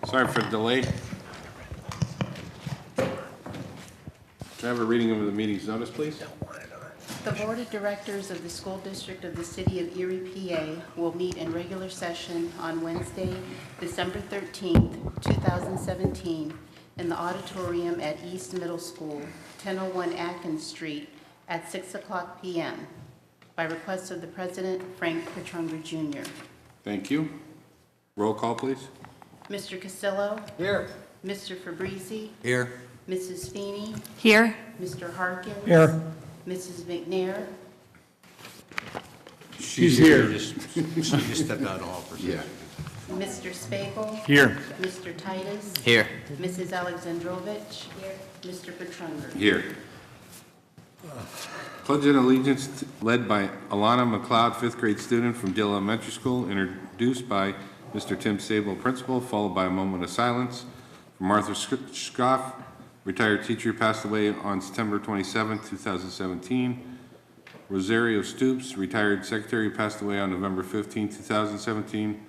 Sorry for the delay. Can I have a reading of the meeting's notice, please? The Board of Directors of the School District of the City of Erie, PA will meet in regular session on Wednesday, December 13th, 2017, in the auditorium at East Middle School, 1001 Atkins Street, at 6:00 p.m. by request of the President, Frank Petrunga, Jr. Thank you. Roll call, please. Mr. Castillo? Here. Mr. Fabrizi? Here. Mrs. Feeney? Here. Mr. Harkins? Here. Mrs. McNair? She's here. She just stepped out of hall for a second. Mr. Spagel? Here. Mr. Titus? Here. Mrs. Alexandrovich? Here. Mr. Petrunga? Here. Pledge of Allegiance led by Alana McLeod, fifth grade student from Dale Elementary School, introduced by Mr. Tim Sable, principal, followed by a moment of silence. From Arthur Scoff, retired teacher, passed away on September 27, 2017. Rosario Stoops, retired secretary, passed away on November 15, 2017.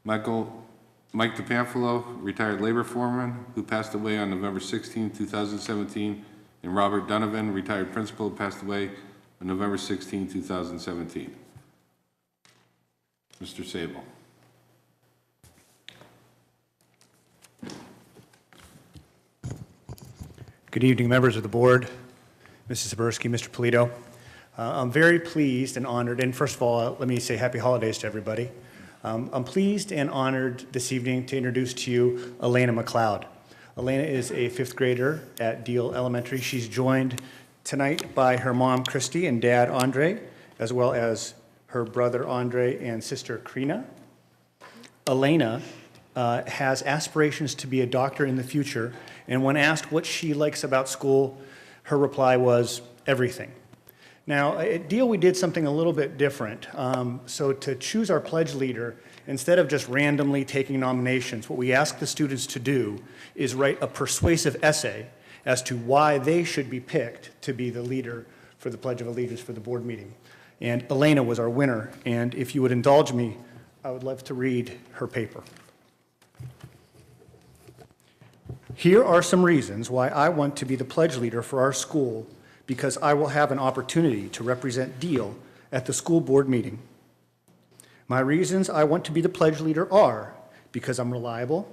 Mike DePamphilo, retired labor foreman, who passed away on November 16, 2017. And Robert Donovan, retired principal, passed away on November 16, 2017. Mr. Sable. Good evening, members of the board, Mrs. Zabersky, Mr. Polito. I'm very pleased and honored, and first of all, let me say happy holidays to everybody. I'm pleased and honored this evening to introduce to you Elena McLeod. Elena is a fifth grader at Deal Elementary. She's joined tonight by her mom, Christy, and dad, Andre, as well as her brother, Andre, and sister, Krina. Elena has aspirations to be a doctor in the future, and when asked what she likes about school, her reply was everything. Now, at Deal, we did something a little bit different. So to choose our pledge leader, instead of just randomly taking nominations, what we ask the students to do is write a persuasive essay as to why they should be picked to be the leader for the Pledge of Allegiance for the board meeting. And Elena was our winner, and if you would indulge me, I would love to read her paper. Here are some reasons why I want to be the pledge leader for our school, because I will have an opportunity to represent Deal at the school board meeting. My reasons I want to be the pledge leader are because I'm reliable,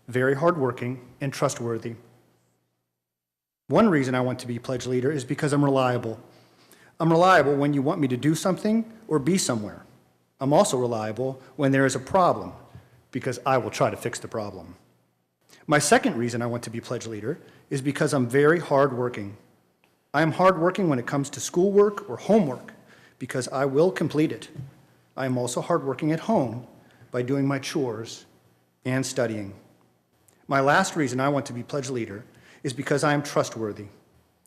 very hardworking, and trustworthy. One reason I want to be pledge leader is because I'm reliable. I'm reliable when you want me to do something or be somewhere. I'm also reliable when there is a problem, because I will try to fix the problem. My second reason I want to be pledge leader is because I'm very hardworking. I am hardworking when it comes to schoolwork or homework, because I will complete it. I am also hardworking at home by doing my chores and studying. My last reason I want to be pledge leader is because I am trustworthy.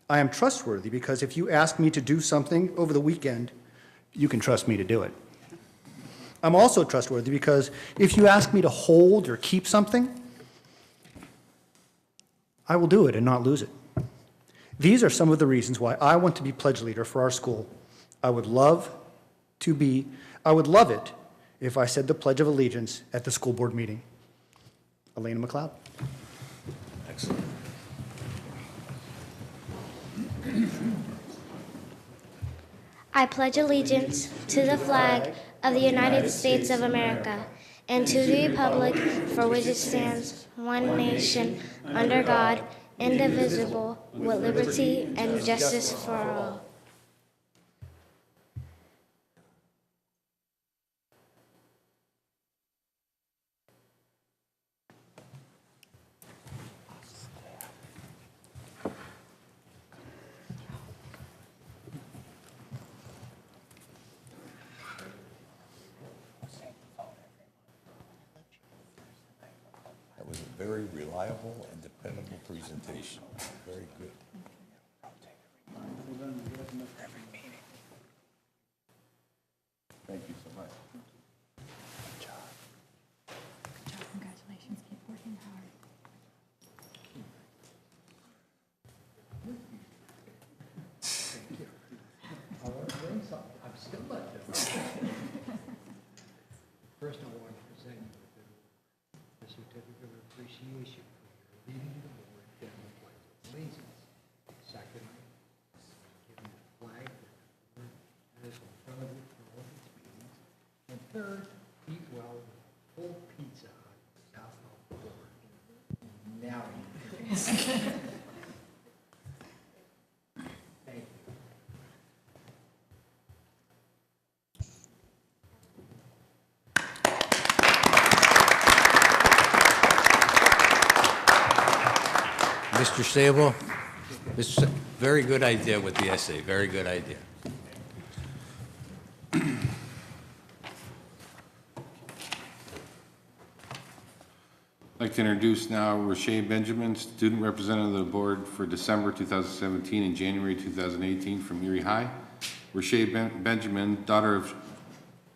I am trustworthy because if you ask me to do something over the weekend, you can trust me to do it. I'm also trustworthy because if you ask me to hold or keep something, I will do it and not lose it. These are some of the reasons why I want to be pledge leader for our school. I would love it if I said the Pledge of Allegiance at the school board meeting. Elena McLeod. Excellent. I pledge allegiance to the flag of the United States of America and to the republic for which it stands, one nation, under God, indivisible, with liberty and justice for all. That was a very reliable and dependable presentation. Very good. Thank you so much. Congratulations. Keep working hard. First, I want to present you with the certificate of appreciation. appreciation for your leading the board during the Pledge of Allegiance. Second, giving the flag that the board has in front of you for all its meetings. And third, eat well with a full pizza on the south of the board. Now you can. Thank you. Mr. Sable, very good idea with the essay, very good idea. I'd like to introduce now Rashay Benjamin, student representative of the board for December 2017 and January 2018 from Erie High. Rashay Benjamin, daughter of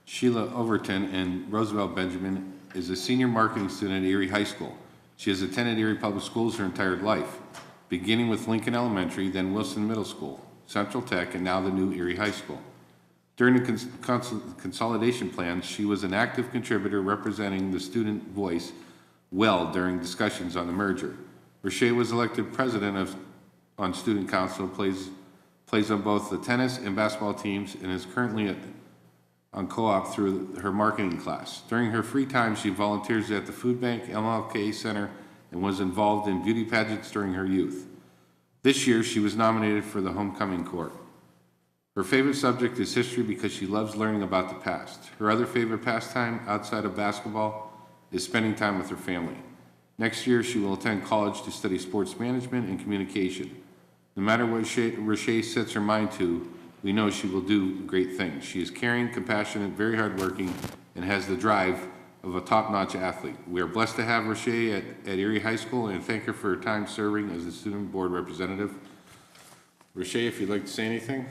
Sheila Overton and Roosevelt Benjamin, is a senior marketing student at Erie High School. She has attended Erie Public Schools her entire life, beginning with Lincoln Elementary, then Wilson Middle School, Central Tech, and now the new Erie High School. During the consolidation plans, she was an active contributor representing the student voice well during discussions on the merger. Rashay was elected president on student council, plays on both the tennis and basketball teams, and is currently on co-op through her marketing class. During her free time, she volunteers at the Food Bank, MLK Center, and was involved in beauty pageants during her youth. This year, she was nominated for the Homecoming Court. Her favorite subject is history because she loves learning about the past. Her other favorite pastime outside of basketball is spending time with her family. Next year, she will attend college to study sports management and communication. No matter what Rashay sets her mind to, we know she will do great things. She is caring, compassionate, very hardworking, and has the drive of a top-notch athlete. We are blessed to have Rashay at Erie High School and thank her for her time serving as the student board representative. Rashay, if you'd like to say anything.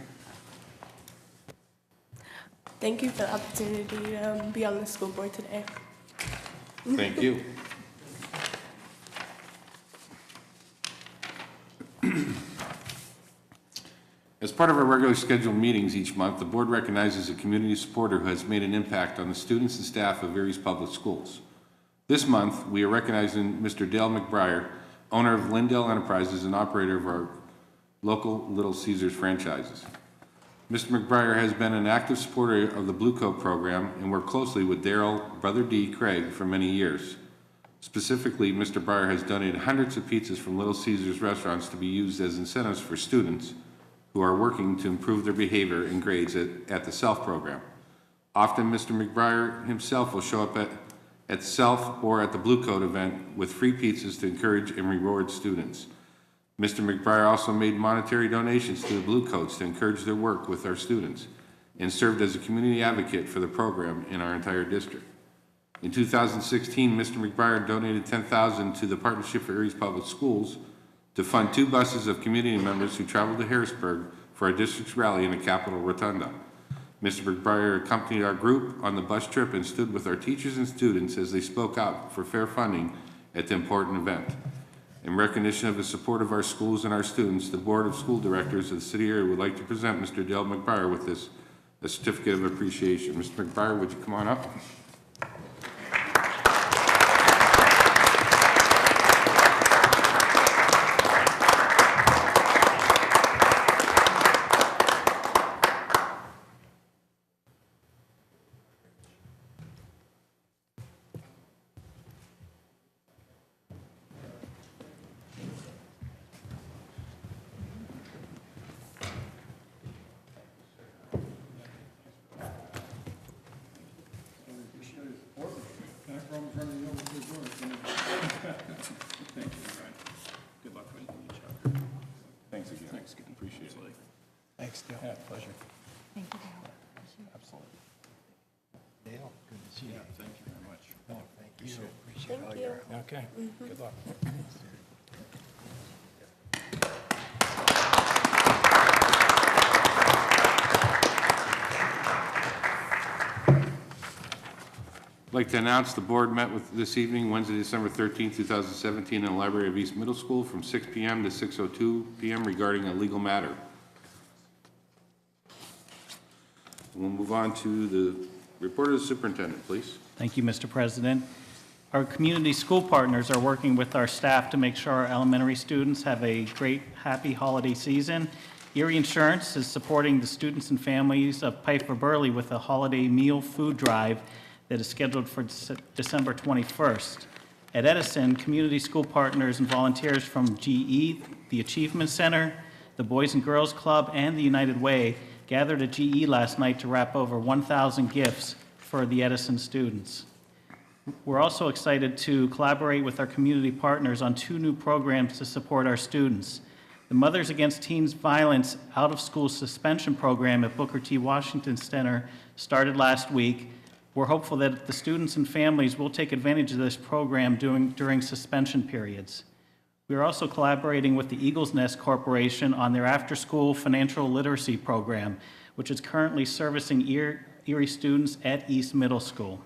Thank you for the opportunity to be on the school board today. Thank you. As part of our regularly scheduled meetings each month, the board recognizes a community supporter who has made an impact on the students and staff of Erie's public schools. This month, we are recognizing Mr. Dale McBriar, owner of Lindale Enterprises and operator of our local Little Caesars franchises. Mr. McBriar has been an active supporter of the Blue Coat program and worked closely with Daryl, Brother D. Craig for many years. Specifically, Mr. Breyer has donated hundreds of pizzas from Little Caesars restaurants to be used as incentives for students who are working to improve their behavior and grades at the SELF program. Often, Mr. McBriar himself will show up at SELF or at the Blue Coat event with free pizzas to encourage and reward students. Mr. McBriar also made monetary donations to the Blue Coats to encourage their work with our students and served as a community advocate for the program in our entire district. In 2016, Mr. McBriar donated $10,000 to the Partnership for Erie's Public Schools to fund 2 buses of community members who traveled to Harrisburg for our district's rally in the Capitol Rotunda. Mr. McBriar accompanied our group on the bus trip and stood with our teachers and students as they spoke out for fair funding at the important event. In recognition of his support of our schools and our students, the Board of School Directors of the City of Erie would like to present Mr. Dale McBriar with a certificate of appreciation. Mr. McBriar, would you come on up? Good luck with each other. Thanks again. Thanks again. Appreciate it. Thanks, Dale. Yeah, pleasure. Thank you, Dale. Absolutely. Dale, good to see you. Yeah, thank you very much. No, thank you. Appreciate all Thank your you. help. Okay, good luck. I'd like to announce the board met with this evening, Wednesday, December 13, 2017, in the Library of East Middle School from 6 p.m. to 6:02 p.m. regarding a legal matter. We'll move on to the report of the superintendent, please. Thank you, Mr. President. Our community school partners are working with our staff to make sure our elementary students have a great, happy holiday season. Erie Insurance is supporting the students and families of Piper Burley with a holiday meal food drive that is scheduled for December 21st. At Edison, community school partners and volunteers from GE, the Achievement Center, the Boys and Girls Club, and the United Way gathered at GE last night to wrap over 1,000 gifts for the Edison students. We're also excited to collaborate with our community partners on 2 new programs to support our students. The Mothers Against Teens Violence Out-of-School Suspension Program at Booker T. Washington Center started last week. We're hopeful that the students and families will take advantage of this program during suspension periods. We are also collaborating with the Eagles Nest Corporation on their after-school financial literacy program, which is currently servicing Erie students at East Middle School.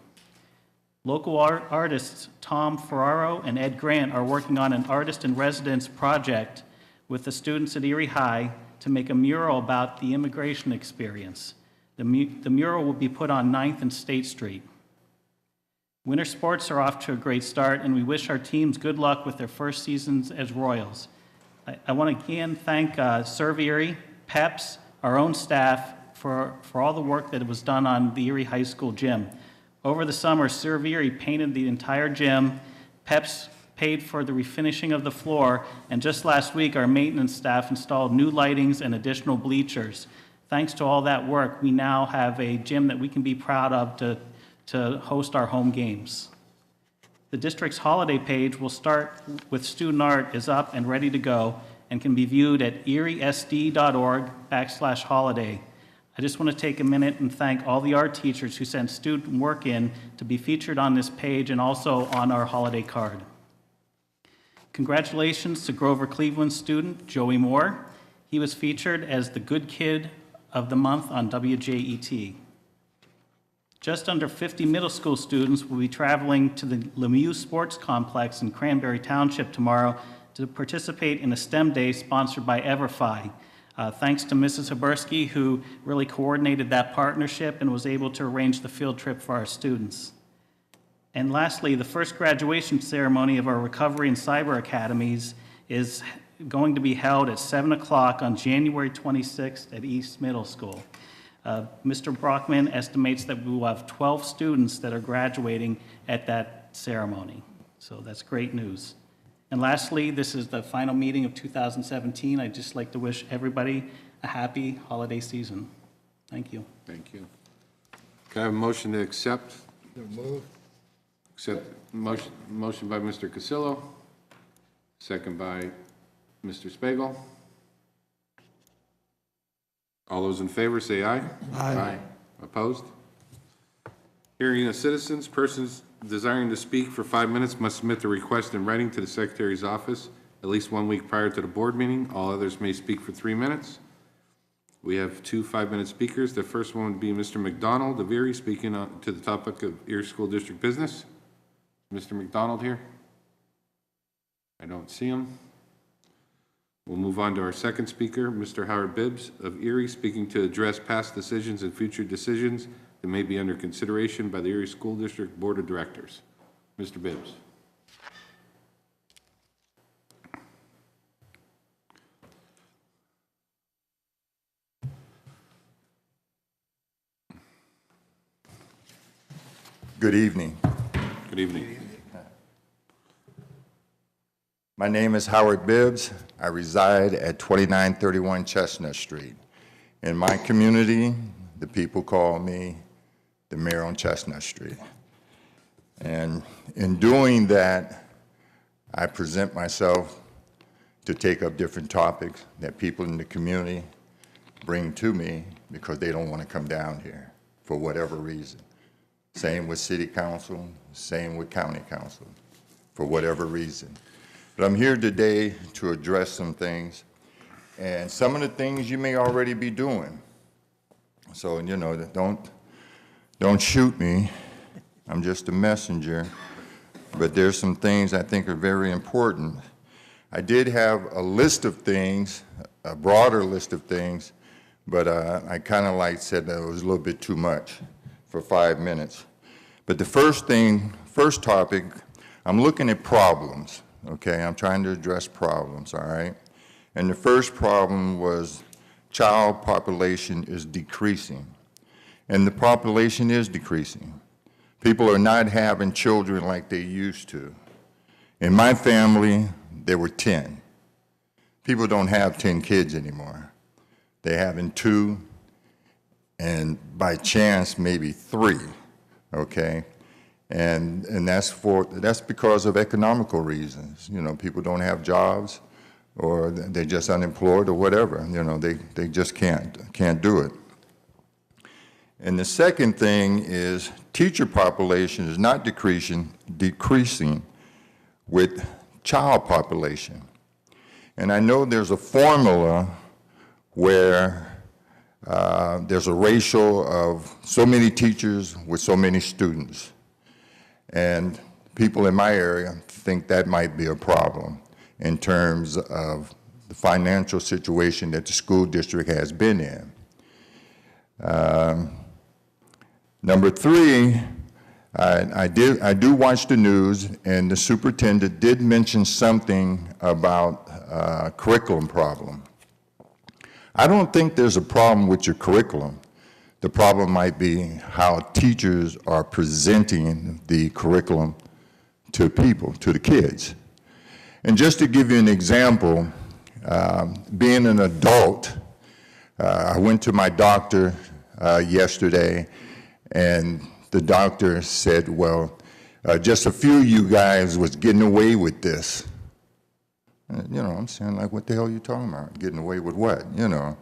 Local artists Tom Ferraro and Ed Grant are working on an artist-in-residence project with the students at Erie High to make a mural about the immigration experience. The mural will be put on 9th and State Street. Winter sports are off to a great start, and we wish our teams good luck with their first seasons as Royals. I want to again thank Serve Erie, PEPS, our own staff, for all the work that was done on the Erie High School gym. Over the summer, Serve Erie painted the entire gym, PEPS paid for the refinishing of the floor, and just last week, our maintenance staff installed new lightings and additional bleachers. Thanks to all that work, we now have a gym that we can be proud of to host our home games. The district's holiday page will start with student art is up and ready to go and can be viewed at eriesd.org/holiday. I just want to take a minute and thank all the art teachers who sent student work in to be featured on this page and also on our holiday card. Congratulations to Grover Cleveland student Joey Moore. He was featured as the Good Kid of the Month on WJET. Just under 50 middle school students will be traveling to the Lemieux Sports Complex in Cranberry Township tomorrow to participate in a STEM Day sponsored by EverFi. Thanks to Mrs. Habursky, who really coordinated that partnership and was able to arrange the field trip for our students. And lastly, the first graduation ceremony of our Recovery and Cyber Academies is going to be held at 7 o'clock on January 26th at East Middle School. Mr. Brockman estimates that we will have 12 students that are graduating at that ceremony. So that's great news. And lastly, this is the final meeting of 2017. I'd just like to wish everybody a happy holiday season. Thank you. Thank you. Can I have a motion to accept? Accept motion by Mr. Cassillo, second by Mr. Spiegel. All those in favor say aye. Aye. Opposed? Hearing of citizens, persons desiring to speak for 5 minutes must submit the request in writing to the Secretary's office at least 1 week prior to the board meeting. All others may speak for 3 minutes. We have 2 5-minute speakers. The first one would be Mr. McDonald of Erie, speaking to the topic of Erie School District business. Mr. McDonald here? I don't see him. We'll move on to our second speaker, Mr. Howard Bibbs of Erie, speaking to address past decisions and future decisions that may be under consideration by the Erie School District Board of Directors. Mr. Bibbs. Good evening. Good evening. My name is Howard Bibbs. I reside at 2931 Chestnut Street. In my community, the people call me the mayor on Chestnut Street. And in doing that, I present myself to take up different topics that people in the community bring to me because they don't want to come down here for whatever reason. Same with city council, same with county council, for whatever reason. But I'm here today to address some things, and some of the things you may already be doing. So, you know, don't shoot me. I'm just a messenger. But there's some things I think are very important. I did have a list of things, a broader list of things, but I kind of said that it was a little bit too much for 5 minutes. But the first topic I'm looking at problems, okay? I'm trying to address problems, all right? And the first problem was child population is decreasing. And the population is decreasing. People are not having children like they used to. In my family, there were 10. People don't have 10 kids anymore. They're having 2, and by chance, maybe 3, okay? And that's because of economical reasons. You know, people don't have jobs, or they're just unemployed or whatever. You know, they just can't do it. And the second thing is teacher population is not decreasing with child population. And I know there's a formula where there's a ratio of so many teachers with so many students. And people in my area think that might be a problem in terms of the financial situation that the school district has been in. Number 3, I do watch the news, and the superintendent did mention something about curriculum problem. I don't think there's a problem with your curriculum. The problem might be how teachers are presenting the curriculum to people, to the kids. And just to give you an example, being an adult, I went to my doctor yesterday, and the doctor said, well, just a few of you guys was getting away with this. You know, I'm saying, like, what the hell are you talking about? Getting away with what, you know?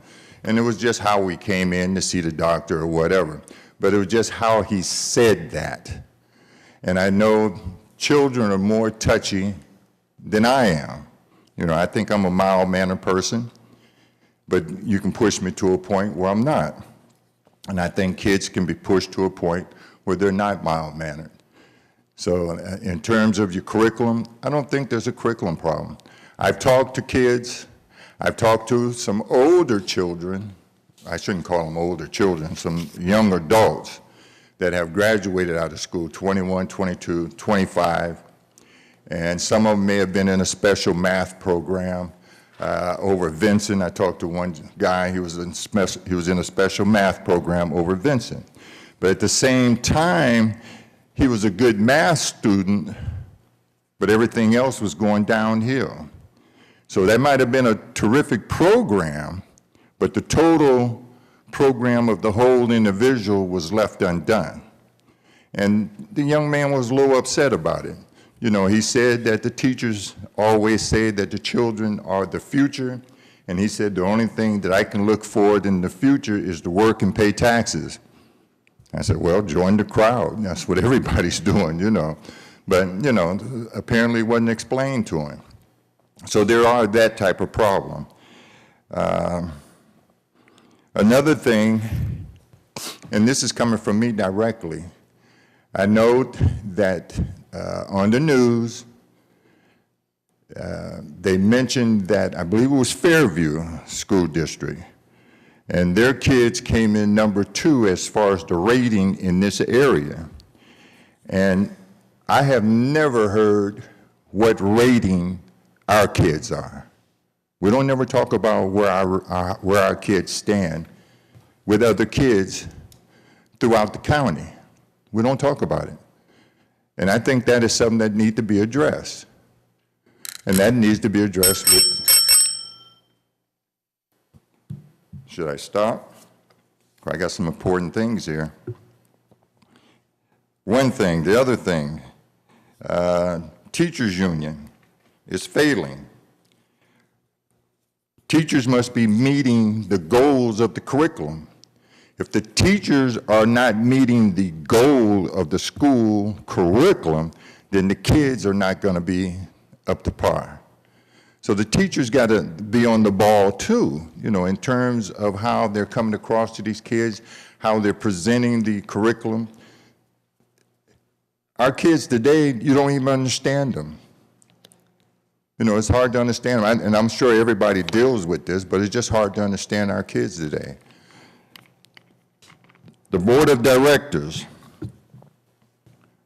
And it was just how we came in to see the doctor or whatever. But it was just how he said that. And I know children are more touchy than I am. You know, I think I'm a mild-mannered person, but you can push me to a point where I'm not. And I think kids can be pushed to a point where they're not mild-mannered. So in terms of your curriculum, I don't think there's a curriculum problem. I've talked to kids. I've talked to some older children. I shouldn't call them older children, some young adults that have graduated out of school, 21, 22, 25. And some of them may have been in a special math program over Vincent. I talked to one guy, he was in a special math program over Vincent. But at the same time, he was a good math student, but everything else was going downhill. So that might have been a terrific program, but the total program of the whole individual was left undone. And the young man was a little upset about it. You know, he said that the teachers always say that the children are the future, and he said the only thing that I can look forward in the future is to work and pay taxes. I said, well, join the crowd. That's what everybody's doing, you know. But, you know, apparently it wasn't explained to him. So there are that type of problem. Another thing, and this is coming from me directly, I note that on the news, they mentioned that, I believe it was Fairview School District, and their kids came in number 2 as far as the rating in this area. And I have never heard what rating our kids are. We don't never talk about where our kids stand with other kids throughout the county. We don't talk about it. And I think that is something that needs to be addressed. And that needs to be addressed with, should I stop? I got some important things here. One thing, the other thing, teachers union is failing. Teachers must be meeting the goals of the curriculum. If the teachers are not meeting the goal of the school curriculum, then the kids are not going to be up to par. So the teachers got to be on the ball too, you know, in terms of how they're coming across to these kids, how they're presenting the curriculum. Our kids today, you don't even understand them. You know, it's hard to understand them, and I'm sure everybody deals with this, but it's just hard to understand our kids today. The board of directors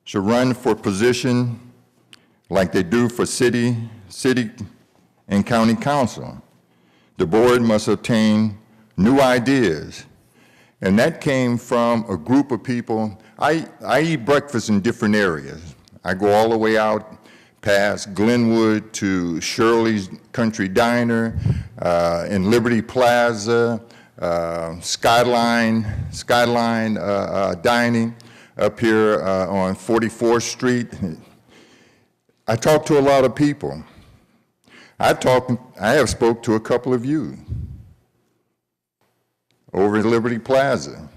should run for position like they do for city and county council. The board must obtain new ideas. And that came from a group of people. I eat breakfast in different areas. I go all the way out past Glenwood to Shirley's Country Diner, in Liberty Plaza, Skyline Dining up here on 44th Street. I talk to a lot of people. I have spoke to a couple of you over at Liberty Plaza,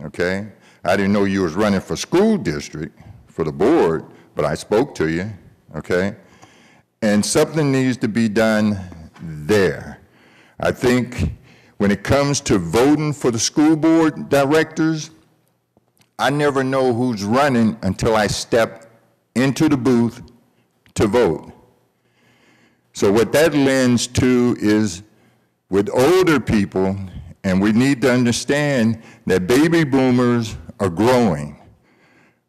okay? I didn't know you was running for school district, for the board, but I spoke to you, okay? And something needs to be done there. I think when it comes to voting for the school board directors, I never know who's running until I step into the booth to vote. So what that lends to is with older people, and we need to understand that baby boomers are growing.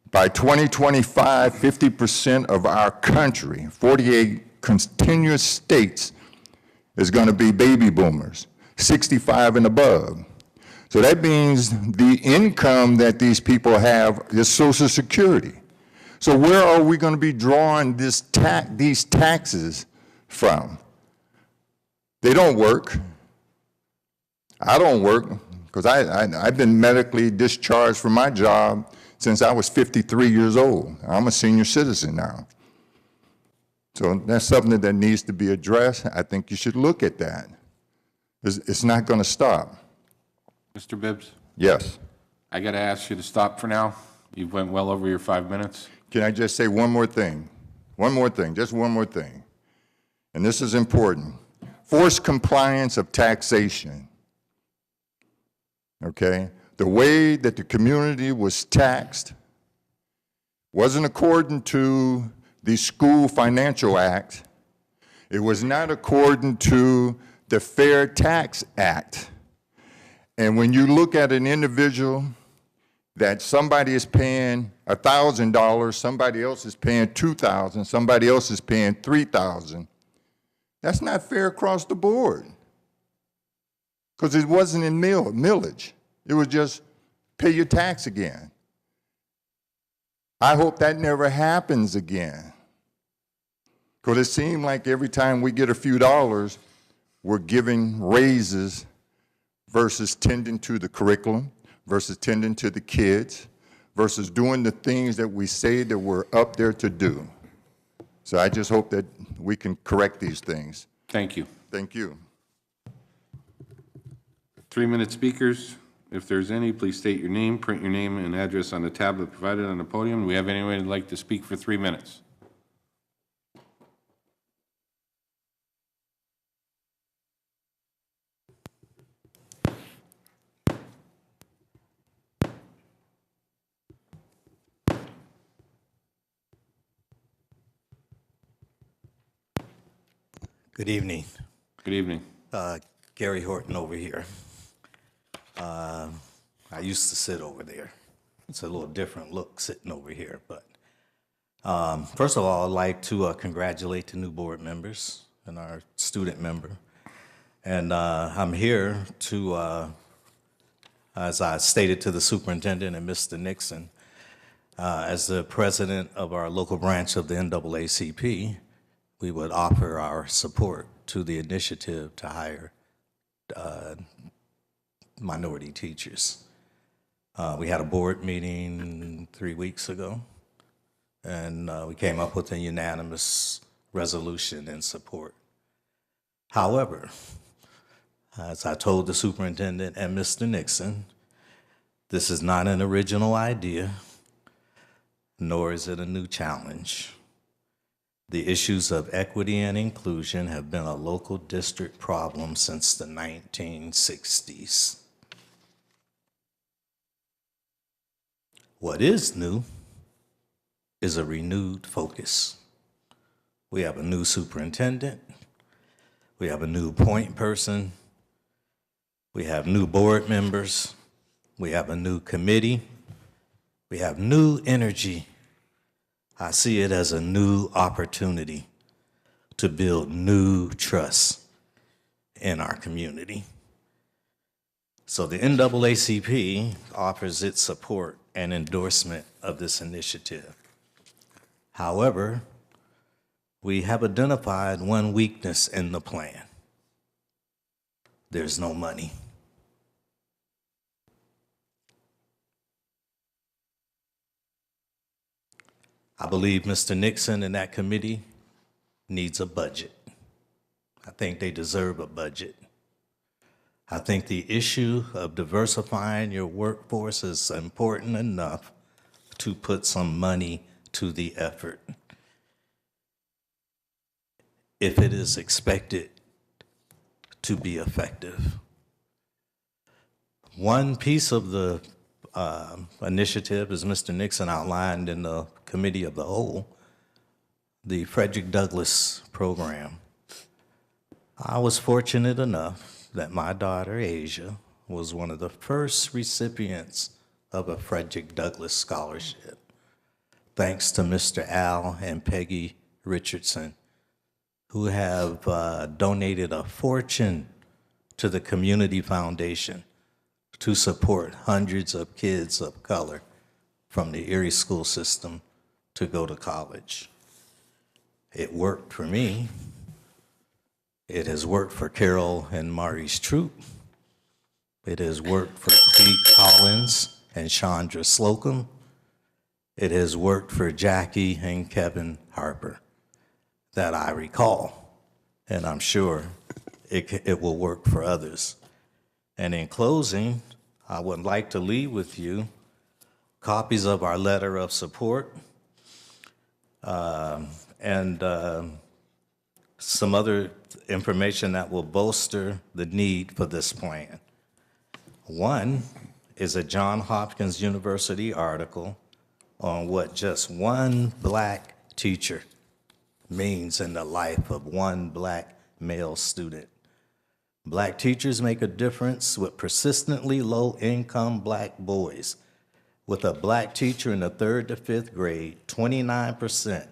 By 2025, 50% of our country, 48 continuous states, is going to be baby boomers, 65 and above. So that means the income that these people have is Social Security. So where are we going to be drawing these taxes from? They don't work. I don't work because I've been medically discharged from my job since I was 53 years old. I'm a senior citizen now. So that's something that needs to be addressed. I think you should look at that. It's not going to stop. Mr. Bibbs, Yes. I got to ask you to stop for now. You went well over your 5 minutes. Can I just say one more thing? One more thing, just one more thing. And this is important. Forced compliance of taxation. Okay? The way that the community was taxed wasn't according to the School Financial Act. It was not according to the Fair Tax Act. And when you look at an individual that somebody is paying $1,000, somebody else is paying $2,000, somebody else is paying $3,000, that's not fair across the board. Because it wasn't in millage. It was just pay your tax again. I hope that never happens again. Because it seemed like every time we get a few dollars, we're giving raises versus tending to the curriculum, versus tending to the kids, versus doing the things that we say that we're up there to do. So I just hope that we can correct these things. Thank you. Thank you. 3-minute speakers. If there's any, please state your name, print your name and address on the tablet provided on the podium. Do we have anyone who'd like to speak for 3 minutes? Good evening. Good evening. Gary Horton over here. I used to sit over there. It's a little different look sitting over here, but first of all, I'd like to congratulate the new board members and our student member. And I'm here to, as I stated to the superintendent and Mr. Nixon, as the president of our local branch of the NAACP, we would offer our support to the initiative to hire minority teachers. We had a board meeting 3 weeks ago, and we came up with a unanimous resolution in support. However, as I told the superintendent and Mr. Nixon, this is not an original idea, nor is it a new challenge. The issues of equity and inclusion have been a local district problem since the 1960s. What is new is a renewed focus. We have a new superintendent. We have a new point person. We have new board members. We have a new committee. We have new energy. I see it as a new opportunity to build new trust in our community. So the NAACP offers its support and endorsement of this initiative. However, we have identified one weakness in the plan. There's no money. I believe Mr. Nixon and that committee needs a budget. I think they deserve a budget. I think the issue of diversifying your workforce is important enough to put some money to the effort if it is expected to be effective. One piece of the initiative, as Mr. Nixon outlined in the Committee of the Whole, the Frederick Douglass program. I was fortunate enough that my daughter, Asia, was one of the first recipients of a Frederick Douglass scholarship, thanks to Mr. Al and Peggy Richardson, who have donated a fortune to the Community Foundation to support hundreds of kids of color from the Erie school system to go to college. It worked for me. It has worked for Carol and Maurice Troop. It has worked for Pete Collins and Chandra Slocum. It has worked for Jackie and Kevin Harper, that I recall, and I'm sure it will work for others. And in closing, I would like to leave with you copies of our letter of support and some other information that will bolster the need for this plan. One is a Johns Hopkins University article on what just one black teacher means in the life of one black male student. Black teachers make a difference with persistently low-income black boys. With a black teacher in the 3rd to 5th grade, 29%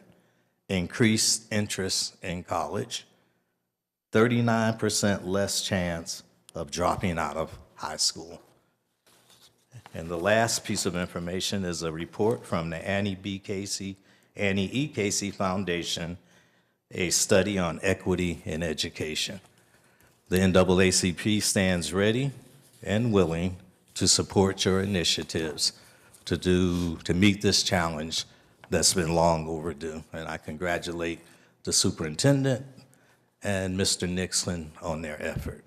increased interest in college, 39% less chance of dropping out of high school. And the last piece of information is a report from the Annie E. Casey Foundation, a study on equity in education. The NAACP stands ready and willing to support your initiatives to meet this challenge that's been long overdue. And I congratulate the superintendent and Mr. Nixon on their effort.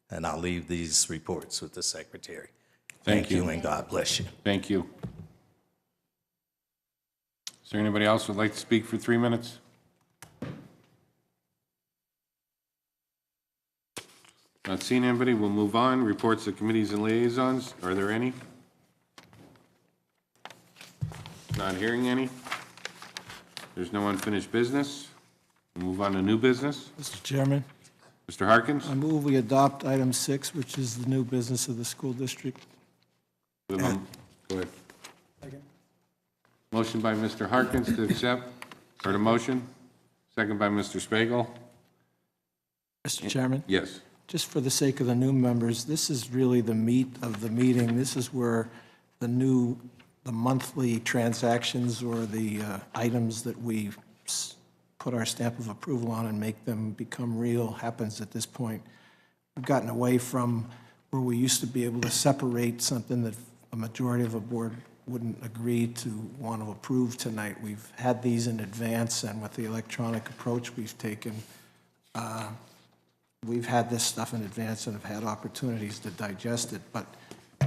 And I'll leave these reports with the secretary. Thank you, and God bless you. Thank you. Is there anybody else who would like to speak for 3 minutes? Not seeing anybody, we'll move on. Reports of committees and liaisons, are there any? Not hearing any. There's no unfinished business. We'll move on to new business. Mr. Chairman, Mr. Harkins? I move we adopt item 6, which is the new business of the school district. Go ahead. Motion by Mr. Harkins to accept. Heard a motion. Second by Mr. Spiegel. Mr. Chairman? Yes. Just for the sake of the new members, this is really the meat of the meeting. This is where the monthly transactions or the items that we put our stamp of approval on and make them become real happens at this point. We've gotten away from where we used to be able to separate something that a majority of the board wouldn't agree to want to approve tonight. We've had these in advance, and with the electronic approach we've taken, we've had this stuff in advance and have had opportunities to digest it, but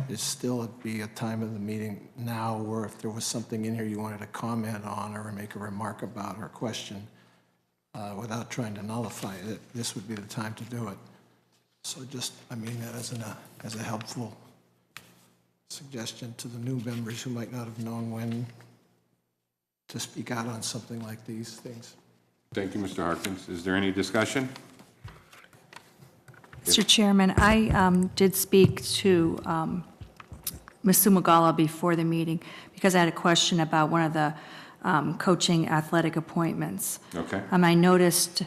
there's still would be a time in the meeting now where if there was something in here you wanted to comment on or make a remark about or question without trying to nullify it, this would be the time to do it. So just, I mean that as a helpful suggestion to the new members who might not have known when to speak out on something like these things. Thank you, Mr. Harkins. Is there any discussion? Mr. Chairman, I did speak to Ms. Sumagala before the meeting because I had a question about one of the coaching athletic appointments. Okay. I noticed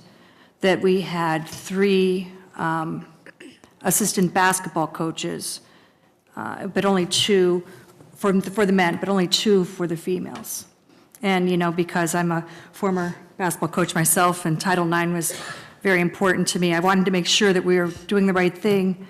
that we had 3 assistant basketball coaches, but only 2 for the men, but only 2 for the females. And, because I'm a former basketball coach myself and Title IX was very important to me, I wanted to make sure that we were doing the right thing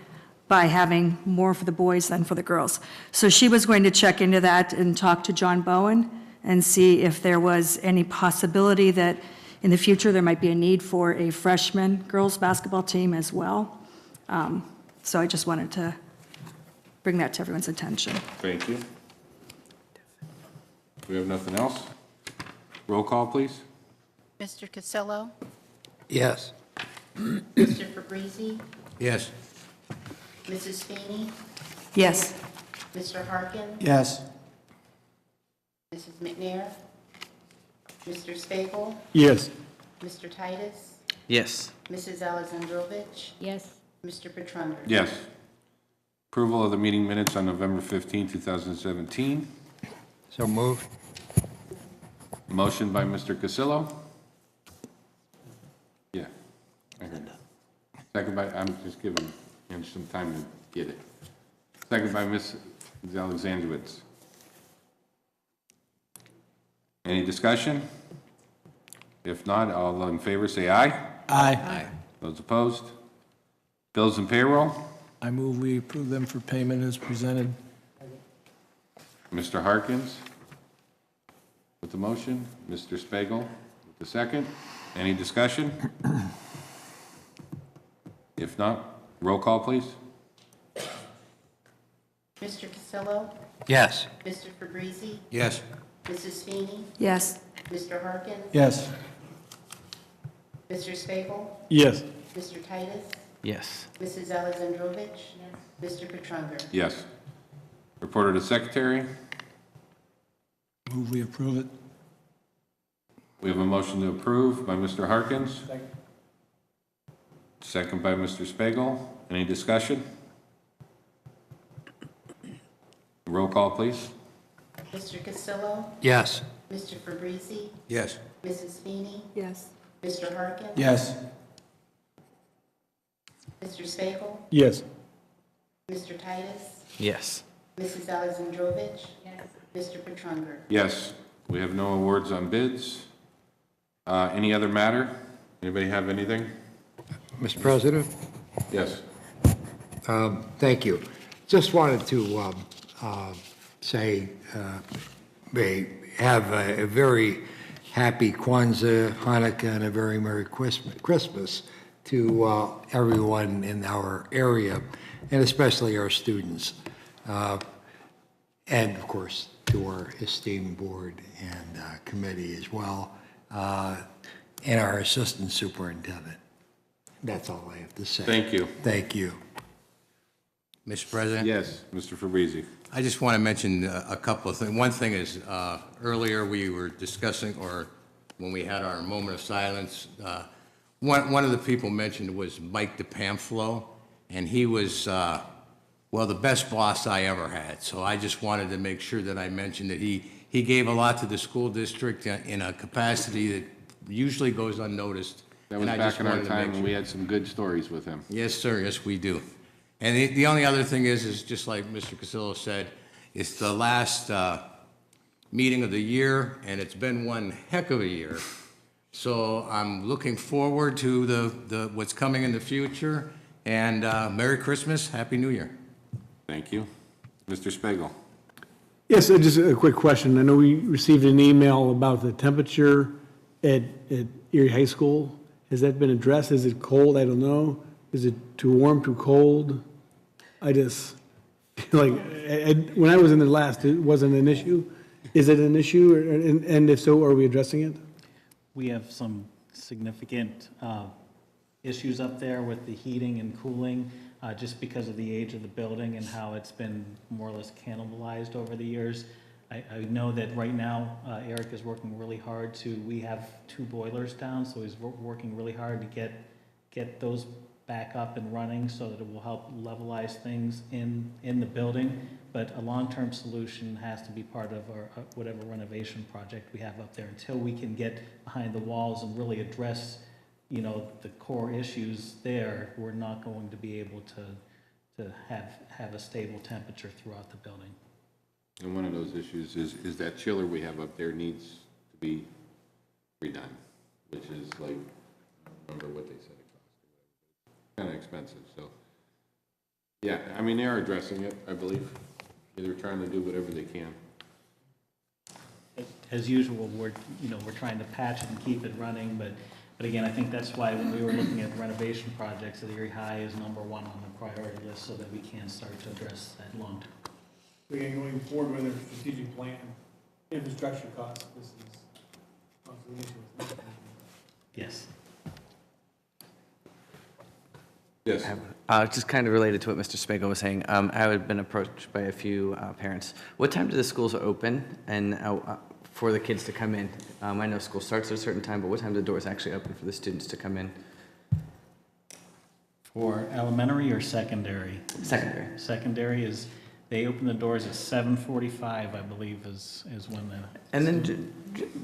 by having more for the boys than for the girls. So she was going to check into that and talk to John Bowen and see if there was any possibility that in the future there might be a need for a freshman girls basketball team as well. So I just wanted to bring that to everyone's attention. Thank you. We have nothing else? Roll call, please. Mr. Castillo, Yes. Mr. Fabrizi, Yes. Mrs. Feeney, Yes. Mr. Harkins, Yes. Mrs. McNair, Mr. Spagel, Yes. Mr. Titus, Yes. Mrs. Alexandrovich, Yes. Mr. Petrunger. Yes. Approval of the meeting minutes on November 15, 2017. So moved. Motion by Mr. Cassillo. Yeah, I heard that. Second by, I'm just giving him some time to get it. Second by Ms. Alexandrowitz. Any discussion? If not, all in favor say aye. Aye. Those opposed? Bills and payroll. I move we approve them for payment as presented. Mr. Harkins with the motion, Mr. Spagel with the second. Any discussion? If not, roll call, please. Mr. Castillo, Yes. Mr. Fabrizi, Yes. Mrs. Feeney, Yes. Mr. Harkins, Yes. Mr. Spagel, Yes. Mr. Titus, Yes. Mrs. Alexandrovich, Mr. Petrunger. Yes. Reporter to secretary. Move we approve it. We have a motion to approve by Mr. Harkins. Second by Mr. Spagel. Any discussion? Roll call, please. Mr. Castillo, Yes. Mr. Fabrizi, Yes. Mrs. Feeney, Yes. Mr. Harkins. Yes. Mr. Spagel, Yes. Mr. Titus, Yes. Mrs. Alexandrovich, Mr. Petrunger. Yes. We have no awards on bids. Any other matter? Anybody have anything? Mr. President, Yes. thank you. Just wanted to say, may have a very happy Kwanzaa, Hanukkah, and a very Merry Christmas to everyone in our area, and especially our students. And of course, to our esteemed board and committee as well, and our assistant superintendent. That's all I have to say. Thank you. Thank you. Mr. President? Yes, Mr. Fabrizi. I just want to mention a couple of things. One thing is, earlier we were discussing, or when we had our moment of silence, one of the people mentioned was Mike DePamphlo, and he was, well, the best boss I ever had. So I just wanted to make sure that I mentioned that he gave a lot to the school district in a capacity that usually goes unnoticed. That was And I back just in our wanted to make time when we had some good stories with him. Yes, sir, yes, we do. And the only other thing is just like Mr. Cassillo said, it's the last meeting of the year, and it's been one heck of a year. So I'm looking forward to the what's coming in the future, and Merry Christmas, Happy New Year. Thank you. Mr. Spagel. Yes, just a quick question. I know we received an email about the temperature at Erie High School. Has that been addressed? Is it cold? I don't know. Is it too warm, too cold? I just feel like, when I was in there last, it wasn't an issue. Is it an issue? And if so, are we addressing it? We have some significant issues up there with the heating and cooling, just because of the age of the building and how it's been more or less cannibalized over the years. I know that right now, Eric is working really hard we have 2 boilers down, so he's working really hard to get those back up and running so that it will help levelize things in the building. But a long-term solution has to be part of our, whatever renovation project we have up there. Until we can get behind the walls and really address, you know, the core issues there, we're not going to be able to have a stable temperature throughout the building. And one of those issues is that chiller we have up there needs to be redone, which is like, I don't remember what they said it cost. Kind of expensive, so. Yeah, I mean, they are addressing it, I believe. They're trying to do whatever they can. As usual, we're trying to patch it and keep it running, but again, I think that's why when we were looking at renovation projects, that Erie High is #1 on the priority list so that we can start to address that long term. Again, going forward with our strategic plan, infrastructure costs, this is also an issue. Yes. Yes. Just kind of related to what Mr. Spiegel was saying, I have been approached by a few parents. What time do the schools open and for the kids to come in? I know school starts at a certain time, but what time do the doors actually open for the students to come in? For elementary or secondary? Secondary. Secondary is, they open the doors at 7:45, I believe, is when the... And then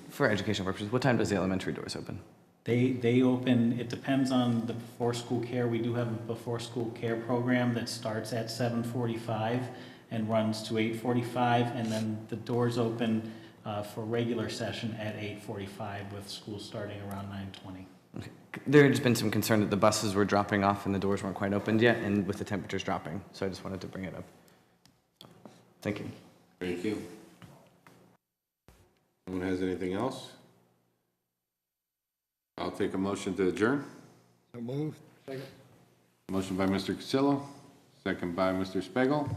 for educational purposes, what time does the elementary doors open? They open, it depends on the before-school care. We do have a before-school care program that starts at 7:45 and runs to 8:45, and then the doors open for regular session at 8:45 with school starting around 9:20. Okay. There has been some concern that the buses were dropping off and the doors weren't quite opened yet, and with the temperatures dropping, so I just wanted to bring it up. Thank you. Thank you. Anyone has anything else? I'll take a motion to adjourn. So moved. Motion by Mr. Cassillo, second by Mr. Spiegel.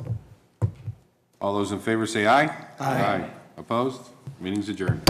All those in favor say aye. Aye. Opposed? Meeting's adjourned.